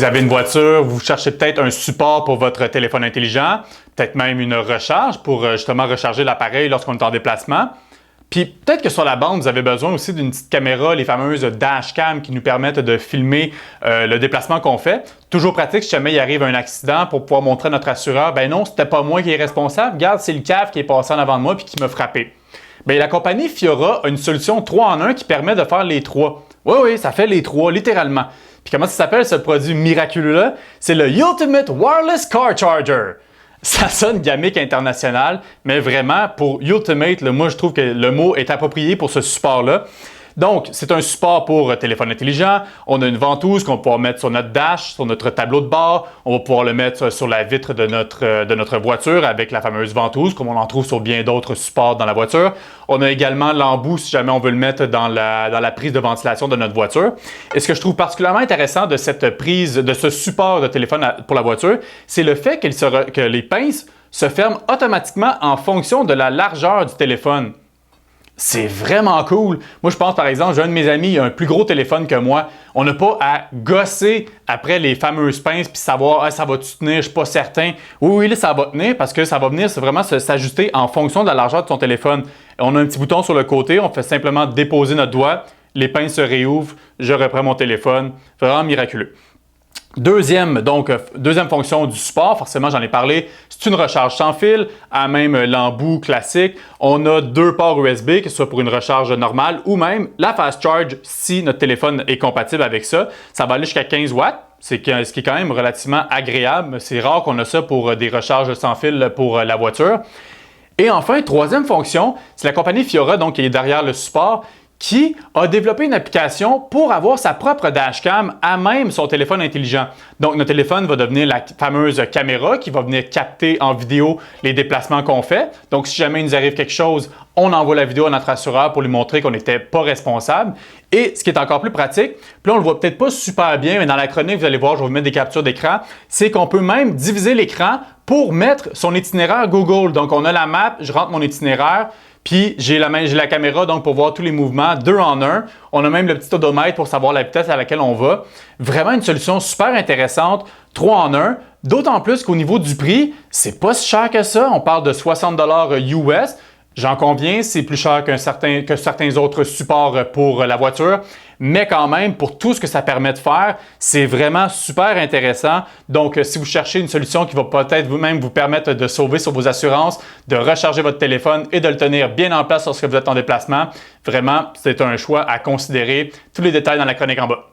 Vous avez une voiture, vous cherchez peut-être un support pour votre téléphone intelligent, peut-être même une recharge pour justement recharger l'appareil lorsqu'on est en déplacement. Puis peut-être que sur la bande, vous avez besoin aussi d'une petite caméra, les fameuses dashcam qui nous permettent de filmer le déplacement qu'on fait. Toujours pratique si jamais il arrive un accident pour pouvoir montrer à notre assureur, ben non, c'était pas moi qui est responsable, regarde, c'est le cave qui est passé en avant de moi puis qui m'a frappé. Bien, la compagnie Fiora a une solution 3 en 1 qui permet de faire les 3. Oui, ça fait les 3, littéralement. Puis comment ça s'appelle ce produit miraculeux-là? C'est le Ultimate Wireless Car Charger. Ça sonne gamique international, mais vraiment, pour Ultimate, moi, je trouve que le mot est approprié pour ce support-là. Donc, c'est un support pour téléphone intelligent. On a une ventouse qu'on va pouvoir mettre sur notre dash, sur notre tableau de bord. On va pouvoir le mettre sur la vitre de notre voiture avec la fameuse ventouse, comme on en trouve sur bien d'autres supports dans la voiture. On a également l'embout si jamais on veut le mettre dans la prise de ventilation de notre voiture. Et ce que je trouve particulièrement intéressant de cette prise, de ce support de téléphone pour la voiture, c'est le fait que les pinces se ferment automatiquement en fonction de la largeur du téléphone. C'est vraiment cool. Moi, je pense par exemple, j'ai un de mes amis, il a un plus gros téléphone que moi. On n'a pas à gosser après les fameuses pinces puis savoir ça va-tu tenir, je suis pas certain. Oui, là, ça va tenir parce que ça va venir vraiment s'ajuster en fonction de la largeur de ton téléphone. On a un petit bouton sur le côté, on fait simplement déposer notre doigt, les pinces se réouvrent, je reprends mon téléphone. Vraiment miraculeux. Deuxième fonction du support, forcément j'en ai parlé, c'est une recharge sans fil, à même l'embout classique. On a 2 ports USB, que ce soit pour une recharge normale ou même la fast charge si notre téléphone est compatible avec ça. Ça va aller jusqu'à 15 watts, ce qui est quand même relativement agréable. C'est rare qu'on a ça pour des recharges sans fil pour la voiture. Et enfin, troisième fonction, c'est la compagnie Fiora, donc qui est derrière le support, qui a développé une application pour avoir sa propre dashcam à même son téléphone intelligent. Donc, notre téléphone va devenir la fameuse caméra qui va venir capter en vidéo les déplacements qu'on fait. Donc, si jamais il nous arrive quelque chose, on envoie la vidéo à notre assureur pour lui montrer qu'on n'était pas responsable. Et ce qui est encore plus pratique, puis là, on le voit peut-être pas super bien, mais dans la chronique, vous allez voir, je vais vous mettre des captures d'écran, c'est qu'on peut même diviser l'écran pour mettre son itinéraire Google. Donc, on a la map, je rentre mon itinéraire, puis j'ai la caméra donc pour voir tous les mouvements 2 en 1. On a même le petit odomètre pour savoir la vitesse à laquelle on va. Vraiment une solution super intéressante, 3 en 1. D'autant plus qu'au niveau du prix, c'est pas si cher que ça. On parle de 60 $ US. J'en conviens, c'est plus cher que certains autres supports pour la voiture, mais quand même, pour tout ce que ça permet de faire, c'est vraiment super intéressant. Donc, si vous cherchez une solution qui va peut-être vous-même vous permettre de sauver sur vos assurances, de recharger votre téléphone et de le tenir bien en place lorsque vous êtes en déplacement, vraiment, c'est un choix à considérer. Tous les détails dans la chronique en bas.